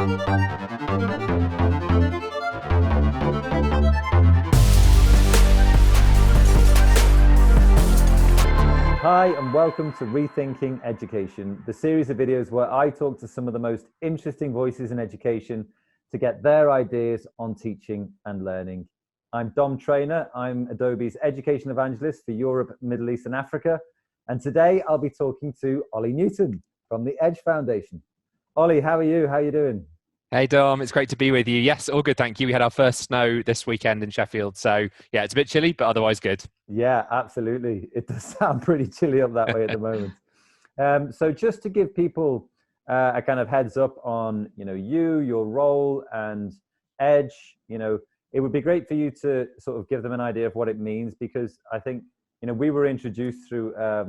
Hi, and welcome to Rethinking Education, the series of videos where I talk to some of the most interesting voices in education to get their ideas on teaching and learning. I'm Dom Traynor. I'm Adobe's Education Evangelist for Europe, Middle East and Africa. And today I'll be talking to Olly Newton from the Edge Foundation. Olly, how are you? How are you doing? Hey Dom, it's great to be with you. Yes, all good, thank you. We had our first snow this weekend in Sheffield, so yeah, it's a bit chilly, but otherwise good. Yeah, absolutely. It does sound pretty chilly up that way at the moment. So just to give people a kind of heads up on, your role and Edge, it would be great for you to sort of give them an idea of what it means, because I think, we were introduced through a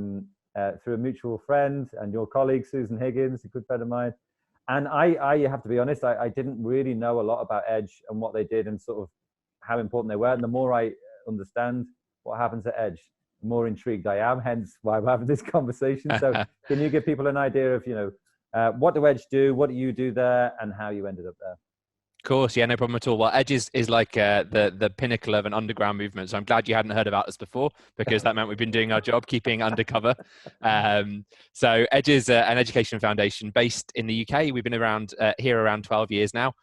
mutual friend and your colleague, Susan Higgins, a good friend of mine. And I have to be honest, I didn't really know a lot about Edge and what they did and sort of how important they were. And the more I understand what happens at Edge, the more intrigued I am, hence why we're having this conversation. So can you give people an idea of, what do Edge do, what do you do there, and how you ended up there? Of course, yeah, no problem at all. Well, Edge is like the pinnacle of an underground movement. So I'm glad you hadn't heard about us before, because that meant we've been doing our job, keeping undercover. So Edge is an education foundation based in the UK. We've been around here around 12 years now.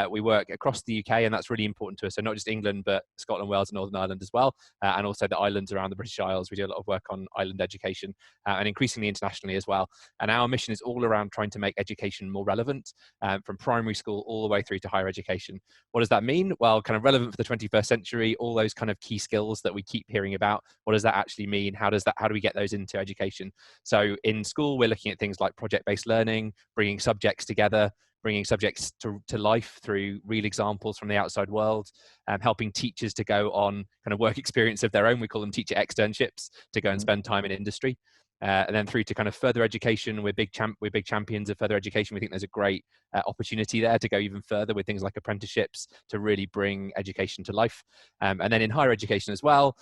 We work across the UK, and that's really important to us. So not just England, but Scotland, Wales, and Northern Ireland as well, and also the islands around the British Isles. We do a lot of work on island education and increasingly internationally as well. And our mission is all around trying to make education more relevant, from primary school all the way through to higher education. What does that mean? Well, kind of relevant for the 21st century, all those kind of key skills that we keep hearing about. What does that actually mean? How do we get those into education? So in school, we're looking at things like project-based learning, bringing subjects together, bringing subjects to life through real examples from the outside world, helping teachers to go on kind of work experience of their own. We call them teacher externships, to go and spend time in industry. And then through to kind of further education. We're big champions of further education. We think there's a great opportunity there to go even further with things like apprenticeships to really bring education to life. And then in higher education as well,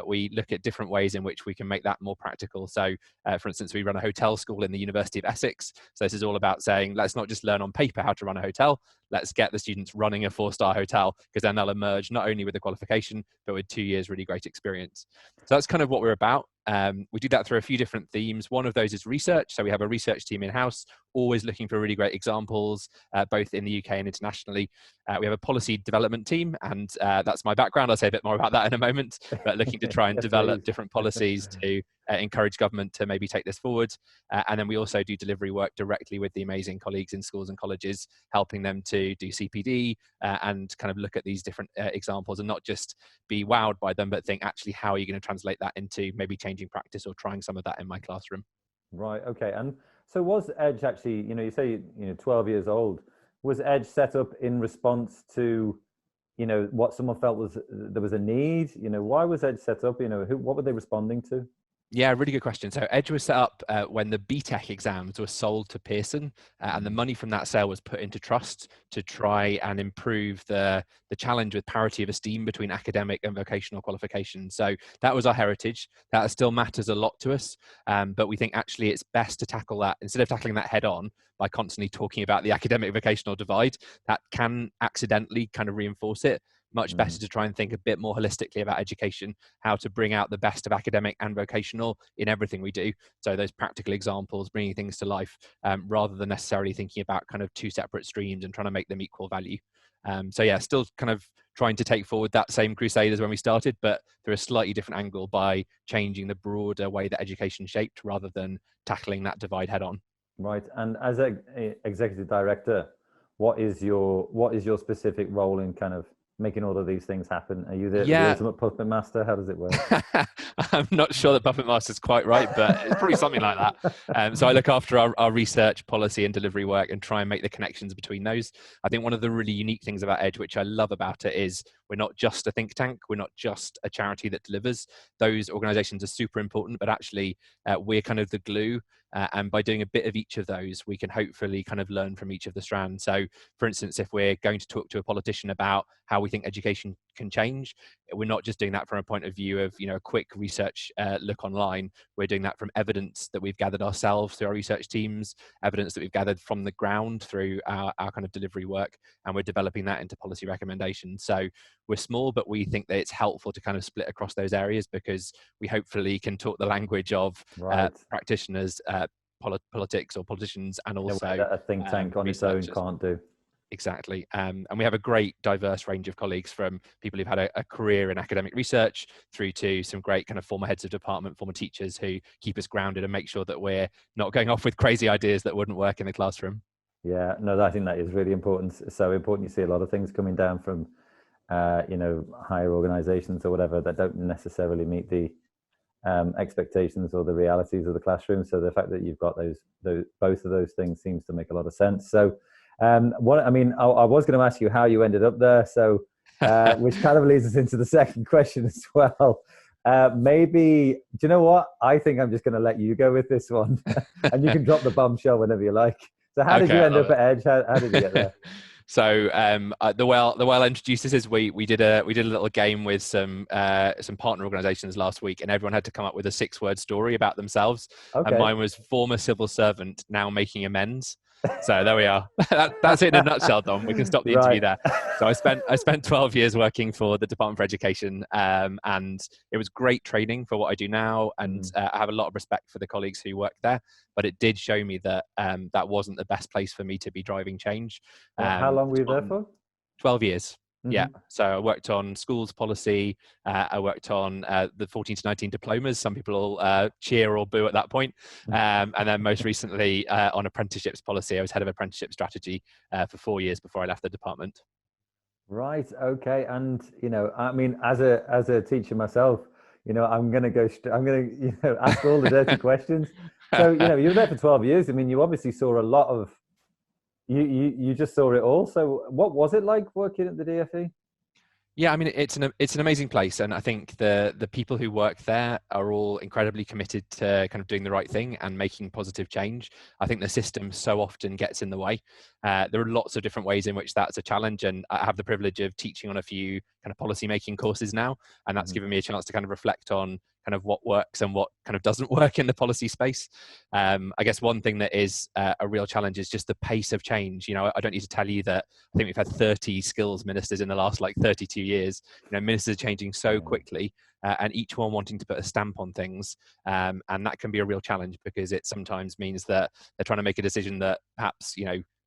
we look at different ways in which we can make that more practical. So for instance, we run a hotel school in the University of Essex. So this is all about saying, let's not just learn on paper how to run a hotel. Let's get the students running a 4-star hotel, because then they'll emerge not only with the qualification, but with 2 years really great experience. So that's kind of what we're about. We do that through a few different themes. One of those is research. So we have a research team in-house, always looking for really great examples, both in the UK and internationally. We have a policy development team, and that's my background. I'll say a bit more about that in a moment, but looking to try and develop different policies to encourage government to maybe take this forward. And then we also do delivery work directly with the amazing colleagues in schools and colleges, helping them to do CPD and kind of look at these different examples and not just be wowed by them, but think, actually, how are you going to translate that into maybe changing practice or trying some of that in my classroom? Right. Okay. And so was Edge actually, you say, 12 years old, was Edge set up in response to, what someone felt was there was a need? Why was Edge set up? What were they responding to? Yeah, really good question. So Edge was set up when the BTEC exams were sold to Pearson, and the money from that sale was put into trust to try and improve the challenge with parity of esteem between academic and vocational qualifications. So that was our heritage. That still matters a lot to us, but we think actually it's best to tackle that, instead of tackling that head on by constantly talking about the academic vocational divide, that can accidentally kind of reinforce it. Much better to try and think a bit more holistically about education, how to bring out the best of academic and vocational in everything we do. So those practical examples, bringing things to life, rather than necessarily thinking about kind of two separate streams and trying to make them equal value. So yeah, still kind of trying to take forward that same crusade as when we started, but through a slightly different angle by changing the broader way that education shaped rather than tackling that divide head on. Right. And as an executive director, what is your specific role in kind of making all of these things happen? Are you the ultimate puppet master? How does it work? I'm not sure that puppet master is quite right, but it's probably something like that. So I look after our research, policy and delivery work and try and make the connections between those. I think one of the really unique things about Edge, which I love about it, is we're not just a think tank. We're not just a charity that delivers. Those organizations are super important, but actually we're kind of the glue. And by doing a bit of each of those, we can hopefully kind of learn from each of the strands. So for instance, if we're going to talk to a politician about how we think education can change. We're not just doing that from a point of view of, a quick research look online. We're doing that from evidence that we've gathered ourselves through our research teams, evidence that we've gathered from the ground through our kind of delivery work, and we're developing that into policy recommendations. So we're small, but we think that it's helpful to kind of split across those areas, because we hopefully can talk the language of practitioners, politics or politicians, and also a think tank on its own can't do. Exactly. And we have a great diverse range of colleagues, from people who've had a career in academic research through to some great kind of former heads of department, former teachers, who keep us grounded and make sure that we're not going off with crazy ideas that wouldn't work in the classroom. Yeah, no, I think that is really important. It's so important. You see a lot of things coming down from, higher organizations or whatever that don't necessarily meet the expectations or the realities of the classroom. So the fact that you've got those both of those things seems to make a lot of sense. So I was going to ask you how you ended up there, so which kind of leads us into the second question as well. Maybe, do you know what? I think I'm just going to let you go with this one, and you can drop the bombshell whenever you like. So how did you end up at Edge? How did you get there? So the way I introduced this is we did a little game with some partner organisations last week, and everyone had to come up with a 6-word story about themselves. Okay. And mine was former civil servant now making amends. So there we are. That's it in a nutshell, Dom. We can stop the interview there. So I spent 12 years working for the Department for Education, and it was great training for what I do now, and I have a lot of respect for the colleagues who work there. But it did show me that that wasn't the best place for me to be driving change. How long were you there for? 12 years. Yeah, so I worked on schools policy. I worked on the 14 to 19 diplomas. Some people cheer or boo at that point. And then most recently on apprenticeships policy. I was head of apprenticeship strategy for 4 years before I left the department. Right. Okay. And I mean, as a teacher myself, I'm going to ask all the dirty questions. So you were there for 12 years. I mean, you obviously saw a lot of. You just saw it all. So what was it like working at the DFE? Yeah, I mean, it's an amazing place, and I think the people who work there are all incredibly committed to kind of doing the right thing and making positive change. I think the system so often gets in the way. There are lots of different ways in which that's a challenge, and I have the privilege of teaching on a few kind of policy making courses now, and that's given me a chance to kind of reflect on kind of what works and what kind of doesn't work in the policy space. I guess one thing that is a real challenge is just the pace of change. I don't need to tell you that I think we've had 30 skills ministers in the last 32 years. Ministers are changing so quickly, and each one wanting to put a stamp on things. And that can be a real challenge, because it sometimes means that they're trying to make a decision that perhaps,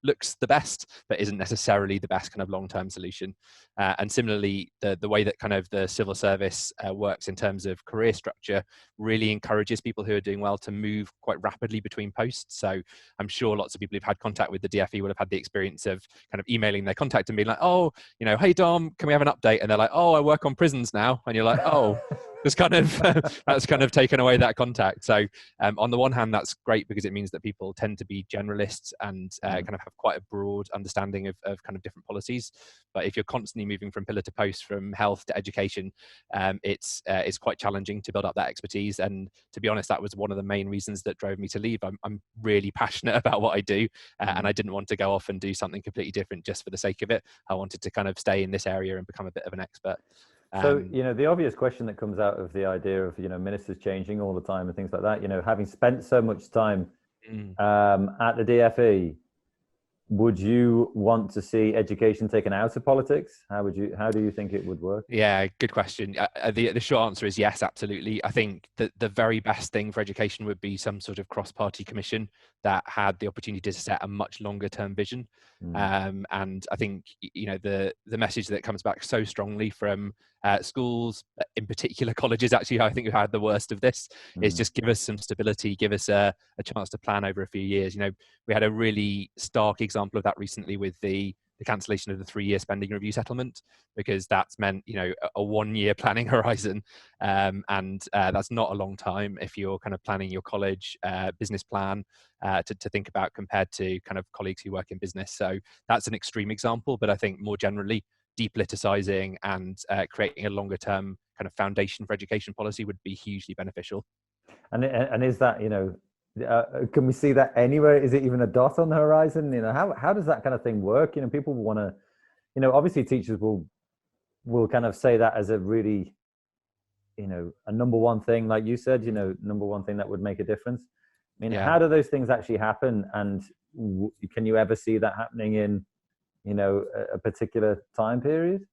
looks the best, but isn't necessarily the best kind of long-term solution. And similarly, the way that kind of the civil service works in terms of career structure really encourages people who are doing well to move quite rapidly between posts. So I'm sure lots of people who've had contact with the DFE will have had the experience of kind of emailing their contact and being like, oh, hey Dom, can we have an update? And they're like, oh, I work on prisons now. And you're like, oh, that's kind of taken away that contact. So on the one hand, that's great, because it means that people tend to be generalists and kind of have quite a broad understanding of kind of different policies. But if you're constantly moving from pillar to post, from health to education, it's quite challenging to build up that expertise. And to be honest, that was one of the main reasons that drove me to leave. I'm really passionate about what I do, and I didn't want to go off and do something completely different just for the sake of it. I wanted to kind of stay in this area and become a bit of an expert. So, the obvious question that comes out of the idea of, ministers changing all the time and things like that, having spent so much time at the DFE, would you want to see education taken out of politics? How do you think it would work? Yeah, good question. The short answer is yes, absolutely. I think that the very best thing for education would be some sort of cross-party commission that had the opportunity to set a much longer term vision. And I think, the message that comes back so strongly from schools, in particular colleges, actually, I think we've had the worst of this, is just give us some stability, give us a chance to plan over a few years. We had a really stark example of that recently with the cancellation of the 3-year spending review settlement, because that's meant a 1-year planning horizon, and that's not a long time if you're kind of planning your college business plan to think about, compared to kind of colleagues who work in business. So that's an extreme example, but I think more generally, depoliticizing and creating a longer term kind of foundation for education policy would be hugely beneficial. And is that, can we see that anywhere? Is it even a dot on the horizon? How does that kind of thing work? People want to, obviously teachers will will kind of say that as a really, a number one thing, like you said, number one thing that would make a difference. I mean, Yeah. how do those things actually happen? And can you ever see that happening in, a particular time period?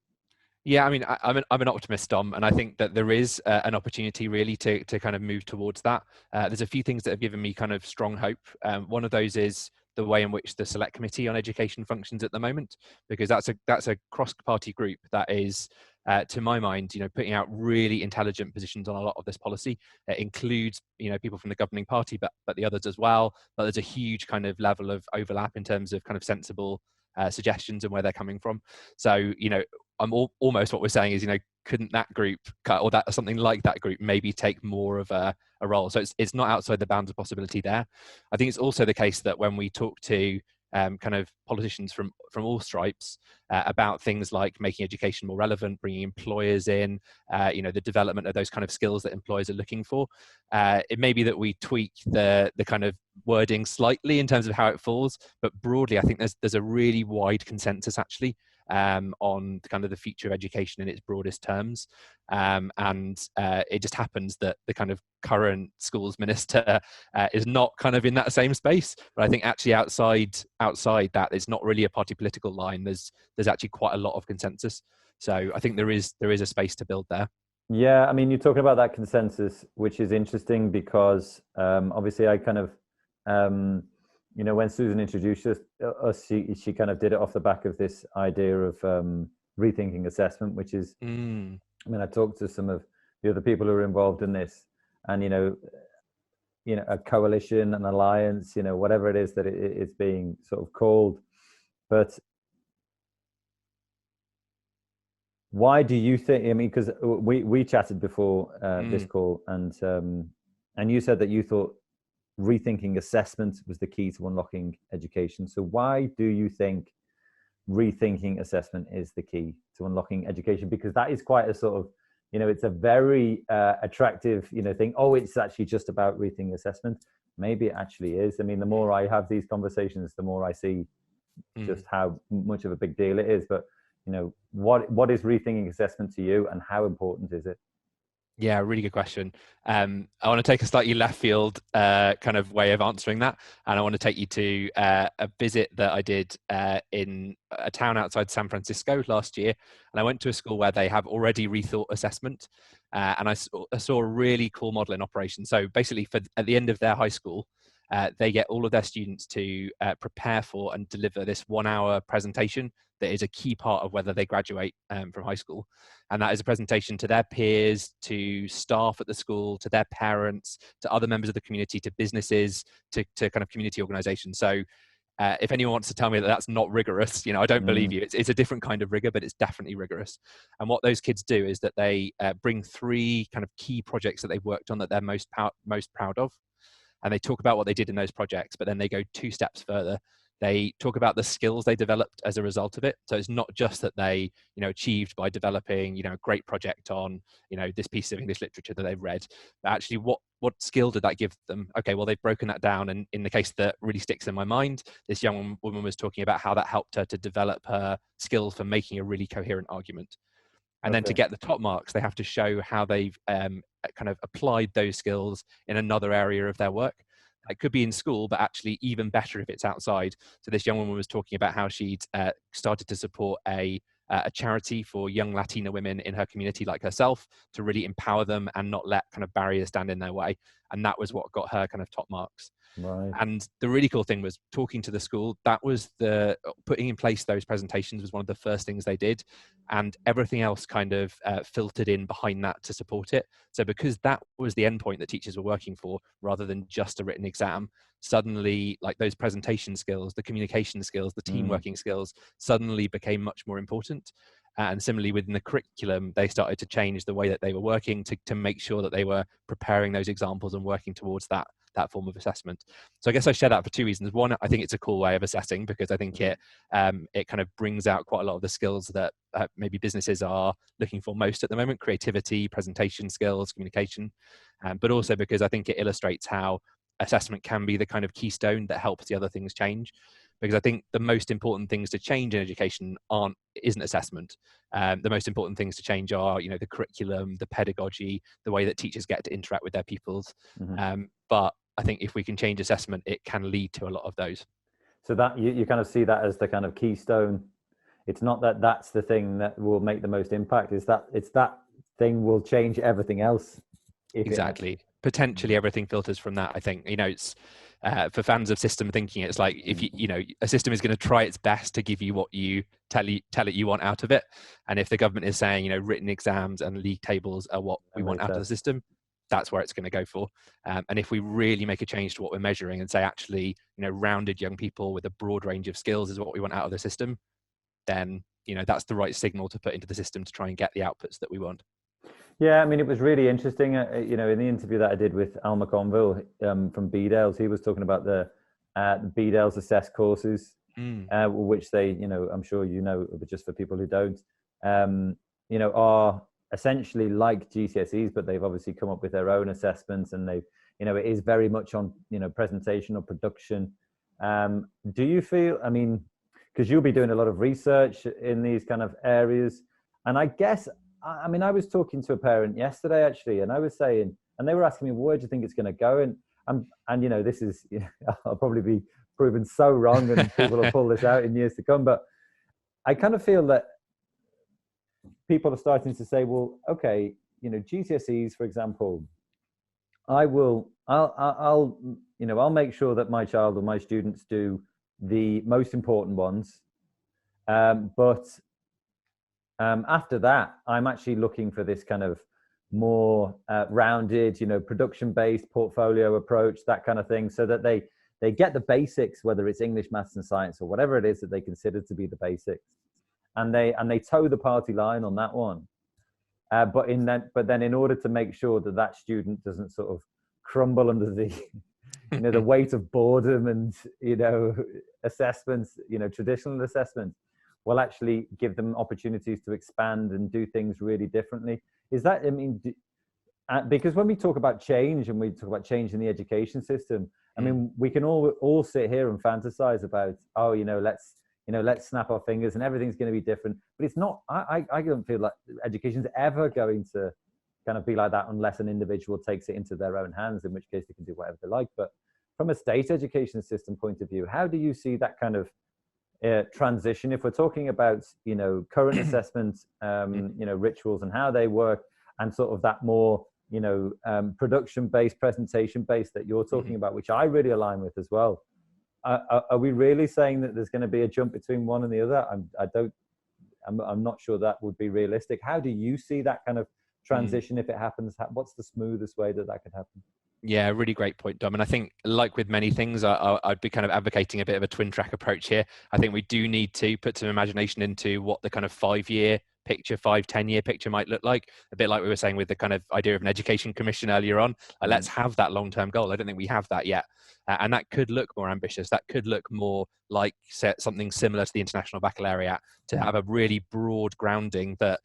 Yeah, I mean, I'm an optimist, Dom, and I think that there is an opportunity really to kind of move towards that. There's a few things that have given me kind of strong hope. One of those is the way in which the Select Committee on Education functions at the moment, because that's a cross-party group that is, to my mind, putting out really intelligent positions on a lot of this policy. It includes, people from the governing party, but the others as well. But there's a huge kind of level of overlap in terms of kind of sensible suggestions and where they're coming from. So, almost what we're saying is, couldn't that group or that something like that group maybe take more of a role? So it's not outside the bounds of possibility there. I think it's also the case that when we talk to kind of politicians from all stripes about things like making education more relevant, bringing employers in, the development of those kind of skills that employers are looking for, it may be that we tweak the kind of wording slightly in terms of how it falls, but broadly, I think there's a really wide consensus actually on kind of the future of education in its broadest terms. And it just happens that the kind of current schools minister is not kind of in that same space. But I think actually outside that, it's not really a party political line. There's actually quite a lot of consensus. So I think there is a space to build there. Yeah, I mean, you're talking about that consensus, which is interesting because obviously I kind of, when Susan introduced us, she kind of did it off the back of this idea of rethinking assessment, which is, I mean, I talked to some of the other people who are involved in this, and a coalition, an alliance, whatever it is that it's being sort of called, but why do you think? I mean, because we chatted before this call, and you said that you thought rethinking assessment was the key to unlocking education. So why do you think rethinking assessment is the key to unlocking education? Because that is quite a sort of, it's a very attractive, thing. Oh, it's actually just about rethinking assessment. Maybe it actually is. I mean, the more I have these conversations, the more I see just how much of a big deal it is. But what is rethinking assessment to you, and how important is it? Yeah, really good question. I want to take a slightly left field kind of way of answering that. And I want to take you to a visit that I did in a town outside San Francisco last year. And I went to a school where they have already rethought assessment. And I saw a really cool model in operation. So basically, at the end of their high school, they get all of their students to prepare for and deliver this 1-hour presentation that is a key part of whether they graduate from high school. And that is a presentation to their peers, to staff at the school, to their parents, to other members of the community, to businesses, to kind of community organizations. So if anyone wants to tell me that that's not rigorous, I don't believe you. It's a different kind of rigor, but it's definitely rigorous. And what those kids do is that they bring 3 kind of key projects that they've worked on that they're most proud of. And they talk about what they did in those projects, but then they go 2 steps further. They talk about the skills they developed as a result of it. So it's not just that they, achieved by developing, a great project on, this piece of English literature that they've read, but actually what skill did that give them? Okay, well, they've broken that down. And in the case that really sticks in my mind, this young woman was talking about how that helped her to develop her skills for making a really coherent argument. And then to get the top marks, they have to show how they've kind of applied those skills in another area of their work. It could be in school, but actually even better if it's outside. So this young woman was talking about how she'd started to support a charity for young Latina women in her community like herself, to really empower them and not let kind of barriers stand in their way. And that was what got her kind of top marks. Right. And the really cool thing was talking to the school. That was putting in place those presentations was one of the first things they did, and everything else kind of filtered in behind that to support it. So because that was the endpoint that teachers were working for, rather than just a written exam, suddenly like those presentation skills, the communication skills, the team working skills suddenly became much more important. And similarly within the curriculum, they started to change the way that they were working to make sure that they were preparing those examples and working towards that form of assessment. So I guess I share that for 2 reasons. One, I think it's a cool way of assessing, because I think it kind of brings out quite a lot of the skills that maybe businesses are looking for most at the moment: creativity, presentation skills, communication. But also because I think it illustrates how assessment can be the kind of keystone that helps the other things change. because I think the most important things to change in education isn't assessment. The most important things to change are, the curriculum, the pedagogy, the way that teachers get to interact with their pupils. But I think if we can change assessment, it can lead to a lot of those. So that you kind of see that as the kind of keystone. It's not that that's the thing that will make the most impact. It's that thing will change everything else. Exactly. Potentially everything filters from that. I think, it's for fans of system thinking, it's like if a system is going to try its best to give you what you tell it you want out of it. And if the government is saying, written exams and league tables are what we want out of the system, that's where it's going to go for. And if we really make a change to what we're measuring and say, actually, rounded young people with a broad range of skills is what we want out of the system, then, that's the right signal to put into the system to try and get the outputs that we want. Yeah, I mean, it was really interesting, in the interview that I did with Al McConville from BDales, he was talking about the BDales assessed courses, which they, I'm sure but just for people who don't, are essentially like GCSEs, but they've obviously come up with their own assessments, and they've, it is very much on, presentation or production. Do you feel, I mean, because you'll be doing a lot of research in these kind of areas, and I guess, I mean, I was talking to a parent yesterday actually, and I was saying, and they were asking me, where do you think it's going to go? And this is, I'll probably be proven so wrong, and people will pull this out in years to come. But I kind of feel that people are starting to say, well, okay, GCSEs, for example, I'll make sure that my child or my students do the most important ones, but after that, I'm actually looking for this kind of more rounded, production-based portfolio approach, that kind of thing, so that they get the basics, whether it's English, maths, and science, or whatever it is that they consider to be the basics, and they toe the party line on that one. But then in order to make sure that student doesn't sort of crumble under the the weight of boredom and assessments, traditional assessments, will actually give them opportunities to expand and do things really differently. Is that, I mean, because when we talk about change and we talk about change in the education system, I mean, we can all sit here and fantasize about, let's snap our fingers and everything's going to be different. But it's not, I don't feel like education's ever going to kind of be like that unless an individual takes it into their own hands, in which case they can do whatever they like. But from a state education system point of view, how do you see that kind of transition, if we're talking about current assessment rituals and how they work, and sort of that more production based, presentation based that you're talking about, which I really align with as well? Are we really saying that there's going to be a jump between one and the other? I'm not sure that would be realistic. How do you see that kind of transition if it happens? What's the smoothest way that could happen? Yeah, really great point, Dom. And I think, like with many things, I'd be kind of advocating a bit of a twin track approach here. I think we do need to put some imagination into what the kind of 5-year picture, 5-10-year picture might look like. A bit like we were saying with the kind of idea of an education commission earlier on. Let's have that long-term goal. I don't think we have that yet. And that could look more ambitious. That could look more like something similar to the International Baccalaureate, to have a really broad grounding that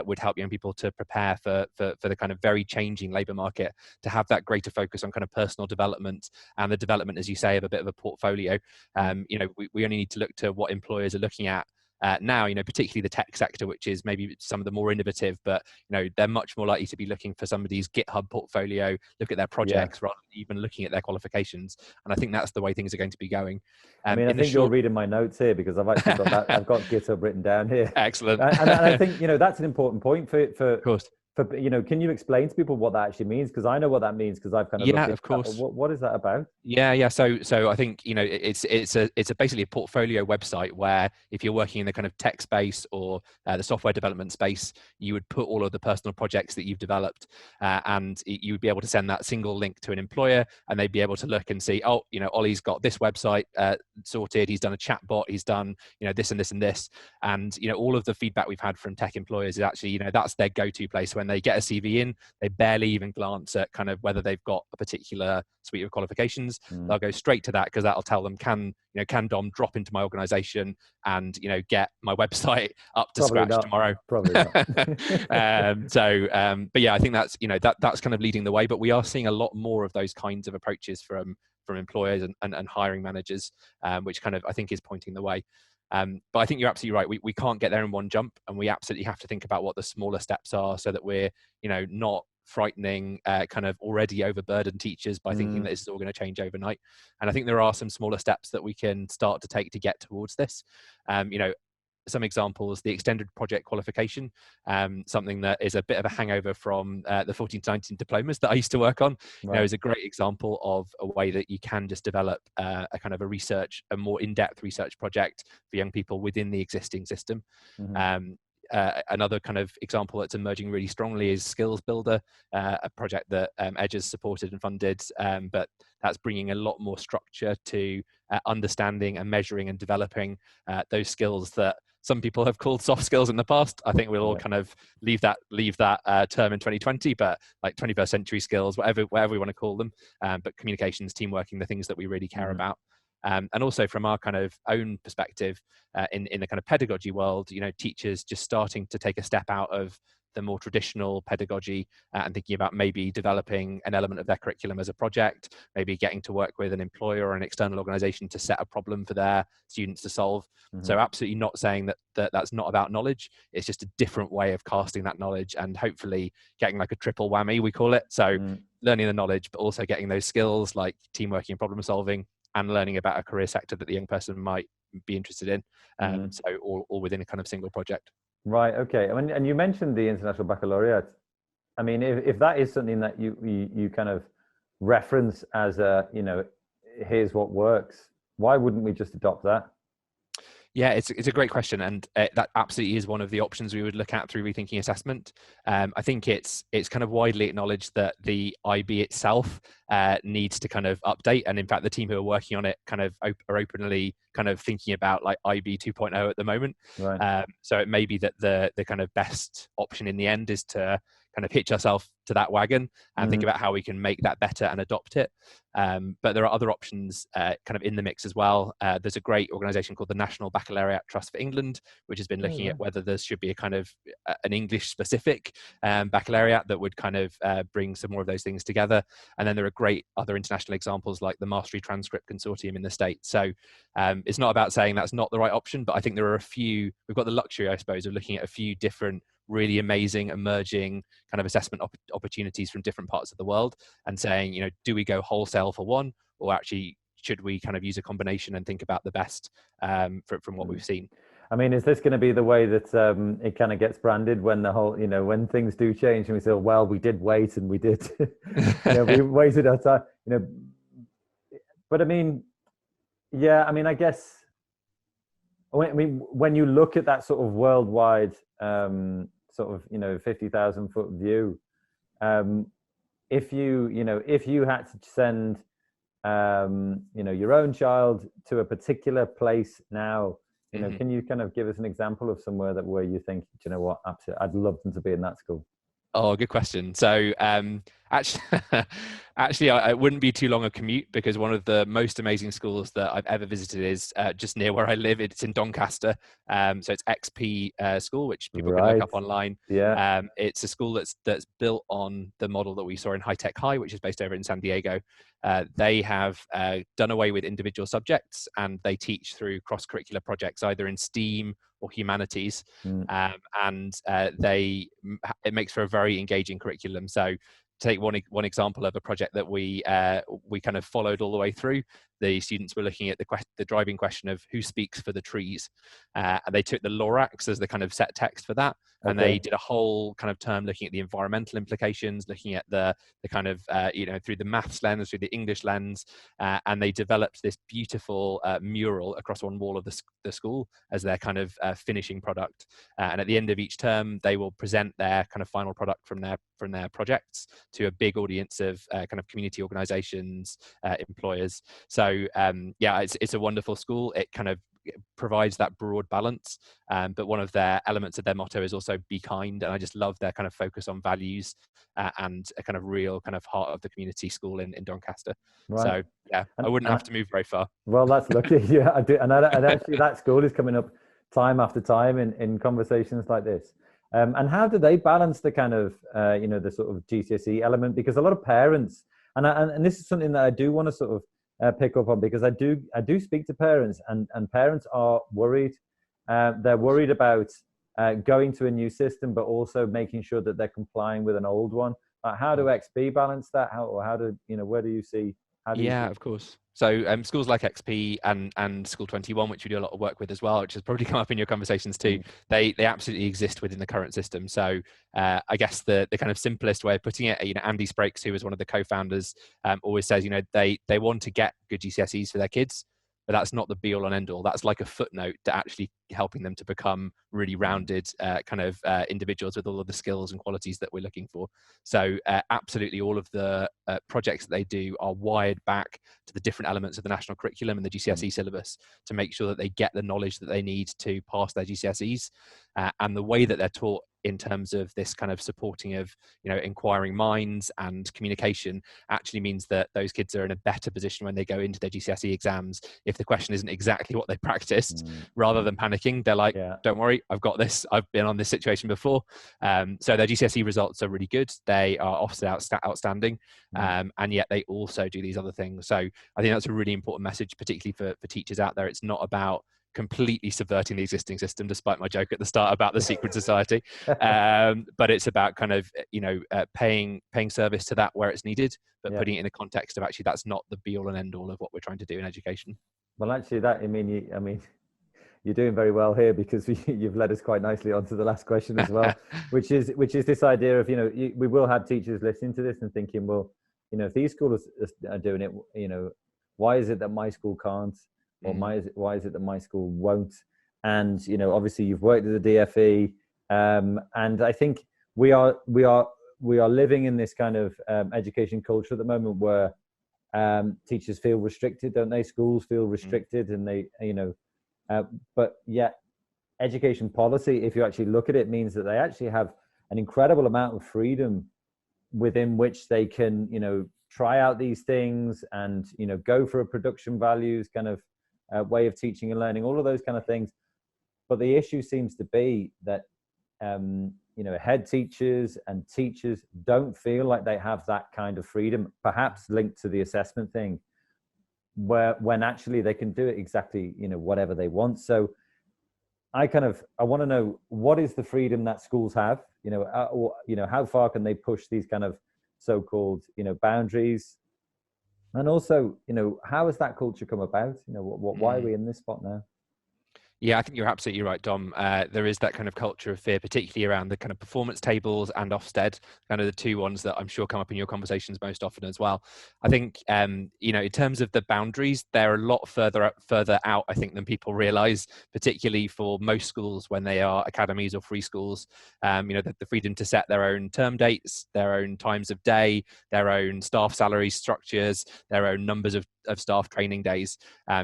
would help young people to prepare for the kind of very changing labour market, to have that greater focus on kind of personal development and the development, as you say, of a bit of a portfolio. We only need to look to what employers are looking at now, particularly the tech sector, which is maybe some of the more innovative, but they're much more likely to be looking for somebody's GitHub portfolio, look at their projects, rather than even looking at their qualifications. And I think that's the way things are going to be going. I mean, I think you're reading my notes here, because I've actually got that. I've got GitHub written down here. Excellent. And I think that's an important point for of course. Can you explain to people what that actually means? Because I know what that means, because I've kind of of course. What is that about? Yeah. So I think it's basically a portfolio website where, if you're working in the kind of tech space or the software development space, you would put all of the personal projects that you've developed, and you would be able to send that single link to an employer, and they'd be able to look and see, Ollie's got this website sorted. He's done a chat bot. He's done this and this and this, and all of the feedback we've had from tech employers is actually that's their go-to place. When they get a CV in, they barely even glance at kind of whether they've got a particular suite of qualifications. They'll go straight to that, because that'll tell them, can Dom drop into my organization and get my website up to scratch tomorrow? Probably not. But yeah, I think that's that's kind of leading the way. But we are seeing a lot more of those kinds of approaches from employers and hiring managers, which kind of I think is pointing the way. But I think you're absolutely right. We can't get there in one jump, and we absolutely have to think about what the smaller steps are, so that we're not frightening kind of already overburdened teachers by thinking that this is all going to change overnight. And I think there are some smaller steps that we can start to take to get towards this. Some examples: the extended project qualification, something that is a bit of a hangover from the 14 to 19 diplomas that I used to work on. Right. Is a great example of a way that you can just develop a kind of a more in-depth research project for young people within the existing system. Another kind of example that's emerging really strongly is Skills Builder, a project that Edge has supported and funded, but that's bringing a lot more structure to understanding and measuring and developing those skills that some people have called soft skills in the past. I think we'll all kind of leave that term in 2020, but like 21st century skills, whatever we want to call them, but communications, teamworking, the things that we really care about. And also from our kind of own perspective in the kind of pedagogy world, teachers just starting to take a step out of the more traditional pedagogy and thinking about maybe developing an element of their curriculum as a project, maybe getting to work with an employer or an external organization to set a problem for their students to solve. So absolutely not saying that's not about knowledge. It's just a different way of casting that knowledge and hopefully getting like a triple whammy, we call it. So learning the knowledge, but also getting those skills like teamworking and problem solving, and learning about a career sector that the young person might be interested in. So all within a kind of single project. Right. Okay. And you mentioned the International Baccalaureate. I mean, if that is something that you kind of reference as here's what works, why wouldn't we just adopt that? Yeah, it's a great question, and that absolutely is one of the options we would look at through rethinking assessment. I think it's kind of widely acknowledged that the IB itself needs to kind of update, and in fact, the team who are working on it kind of are openly kind of thinking about like IB 2.0 at the moment. Right. So it may be that the kind of best option in the end is to kind of hitch ourselves to that wagon and think about how we can make that better and adopt it. But there are other options kind of in the mix as well. There's a great organization called the National Baccalaureate Trust for England, which has been looking at whether there should be a kind of an English specific baccalaureate that would kind of bring some more of those things together. And then there are great other international examples like the Mastery Transcript Consortium in the States. So it's not about saying that's not the right option, but I think there are we've got the luxury, I suppose, of looking at a few different really amazing emerging kind of assessment opportunities from different parts of the world and saying, do we go wholesale for one, or actually should we kind of use a combination and think about the best from what we've seen? I mean, is this going to be the way that it kind of gets branded when the whole, when things do change and we say, well, we did wait and we did, we waited our time, but I mean, yeah, I mean, I guess, when you look at that sort of worldwide sort of 50,000 foot view, if you had to send your own child to a particular place now, can you kind of give us an example of somewhere where you think, what, absolutely, I'd love them to be in that school? Oh, good question. So actually, it wouldn't be too long a commute, because one of the most amazing schools that I've ever visited is just near where I live. It's in Doncaster. So it's XP School, which people can look up online. Yeah. It's a school that's built on the model that we saw in High Tech High, which is based over in San Diego. They have done away with individual subjects, and they teach through cross-curricular projects, either in STEAM or humanities, and it makes for a very engaging curriculum. So take one example of a project that we kind of followed all the way through. The students were looking at the driving question of who speaks for the trees, and they took the Lorax as the kind of set text for that, and they did a whole kind of term looking at the environmental implications, looking at the kind of through the maths lens, through the English lens, and they developed this beautiful mural across one wall of the school as their kind of finishing product. And at the end of each term, they will present their kind of final product from their projects to a big audience of kind of community organizations, employers. So it's a wonderful school. It kind of provides that broad balance, but one of their elements of their motto is also be kind, and I just love their kind of focus on values and a kind of real kind of heart of the community school in Doncaster. Right. So yeah, I wouldn't have to move very far. Well, that's lucky. Yeah, I do. And actually that school is coming up time after time in conversations like this. And how do they balance the kind of the sort of GCSE element? Because a lot of parents, and this is something that I do want to sort of pick up on, because I do speak to parents, and parents are worried. They're worried about going to a new system, but also making sure that they're complying with an old one. How do XP balance that? How do where do you see? How do you Yeah, see? of course. So schools like XP and School 21, which we do a lot of work with as well, which has probably come up in your conversations too, they absolutely exist within the current system. So I guess the kind of simplest way of putting it, Andy Sprakes, who was one of the co-founders, always says, they want to get good GCSEs for their kids, but that's not the be all and end all. That's like a footnote to actually helping them to become really rounded individuals with all of the skills and qualities that we're looking for. So absolutely all of the projects that they do are wired back to the different elements of the national curriculum and the GCSE syllabus to make sure that they get the knowledge that they need to pass their GCSEs. And the way that they're taught in terms of this kind of supporting of inquiring minds and communication actually means that those kids are in a better position when they go into their GCSE exams if the question isn't exactly what they practiced. Rather than panicking, they're like, don't worry, I've got this, I've been on this situation before. So their GCSE results are really good, they are Ofsted outstanding, and yet they also do these other things. So I think that's a really important message, particularly for teachers out there. It's not about completely subverting the existing system, despite my joke at the start about the secret society, but it's about kind of paying service to that where it's needed, but putting it in the context of actually that's not the be all and end all of what we're trying to do in education. Well, actually, you're doing very well here, because you've led us quite nicely onto the last question as well, which is this idea of we will have teachers listening to this and thinking, well, if these schools are doing it, why is it that my school can't? Or why is it that my school won't? And obviously you've worked at the DFE, and I think we are living in this kind of education culture at the moment where teachers feel restricted, don't they? Schools feel restricted, and they but yet education policy, if you actually look at it, means that they actually have an incredible amount of freedom within which they can try out these things and go for a production values kind of way of teaching and learning, all of those kind of things. But the issue seems to be that head teachers and teachers don't feel like they have that kind of freedom, perhaps linked to the assessment thing, when actually they can do it exactly whatever they want. So I want to know, what is the freedom that schools have? How far can they push these kind of so-called boundaries? And also, how has that culture come about? Why are we in this spot now? Yeah, I think you're absolutely right, Dom. There is that kind of culture of fear, particularly around the kind of performance tables and Ofsted, kind of the two ones that I'm sure come up in your conversations most often as well. I think, in terms of the boundaries, they're a lot further out, I think, than people realise, particularly for most schools when they are academies or free schools. The freedom to set their own term dates, their own times of day, their own staff salary structures, their own numbers of staff training days.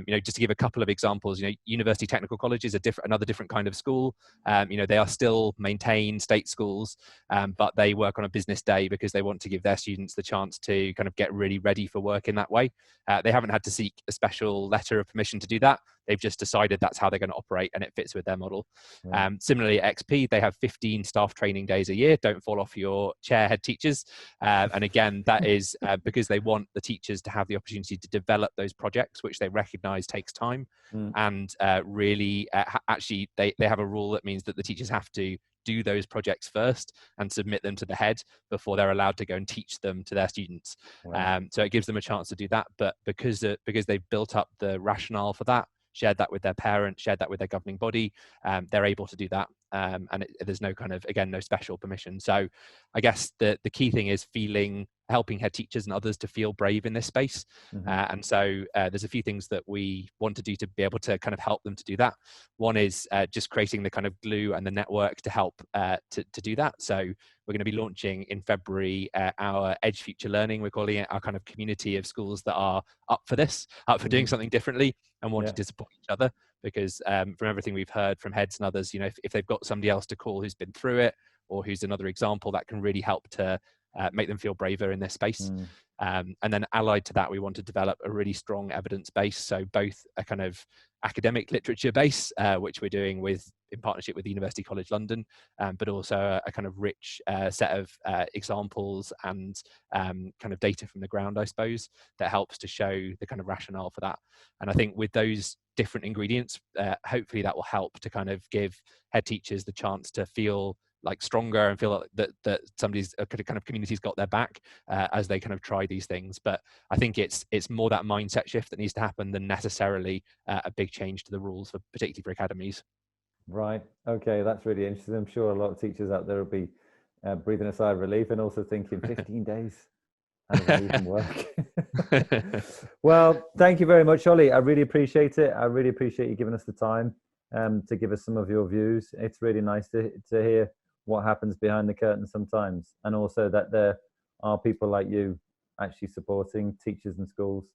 Just to give a couple of examples, University Technical College is another different kind of school. They are still maintained state schools, but they work on a business day because they want to give their students the chance to kind of get really ready for work in that way. They haven't had to seek a special letter of permission to do that. They've just decided that's how they're going to operate, and it fits with their model. Similarly, at XP, they have 15 staff training days a year. Don't fall off your chair, head teachers. And again, that is because they want the teachers to have the opportunity to develop those projects, which they recognize takes time. And really, actually, they have a rule that means that the teachers have to do those projects first and submit them to the head before they're allowed to go and teach them to their students. So it gives them a chance to do that. But because they've built up the rationale for that, shared that with their parents, shared that with their governing body, they're able to do that. And there's no no special permission. So I guess the key thing is helping head teachers and others to feel brave in this space. And so there's a few things that we want to do to be able to kind of help them to do that. One is just creating the kind of glue and the network to help to do that. So we're going to be launching in February our Edge Future Learning. We're calling it our kind of community of schools that are up for doing something differently and wanting to support each other. Because from everything we've heard from heads and others, if they've got somebody else to call who's been through it or who's another example, that can really help to make them feel braver in this space. And then allied to that, we want to develop a really strong evidence base. So both a kind of academic literature base, which we're doing in partnership with the University College London, but also a kind of rich set of examples and kind of data from the ground, I suppose, that helps to show the kind of rationale for that. And I think with those different ingredients, hopefully that will help to kind of give head teachers the chance to feel like stronger and feel that somebody's kind of community's got their back as they kind of try these things. But I think it's more that mindset shift that needs to happen than necessarily a big change to the rules, particularly for academies. Right. Okay, that's really interesting. I'm sure a lot of teachers out there will be breathing a sigh of relief and also thinking 15 days. How does that even work? Well, thank you very much, Olly. I really appreciate it. I really appreciate you giving us the time to give us some of your views. It's really nice to hear what happens behind the curtain sometimes, and also that there are people like you actually supporting teachers and schools.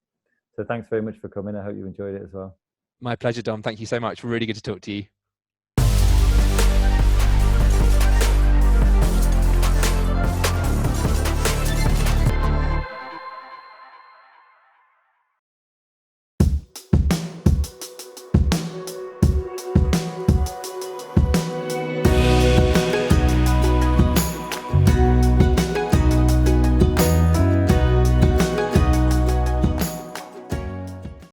So thanks very much for coming. I hope you enjoyed it as well. My pleasure, Dom. Thank you so much. Really good to talk to you.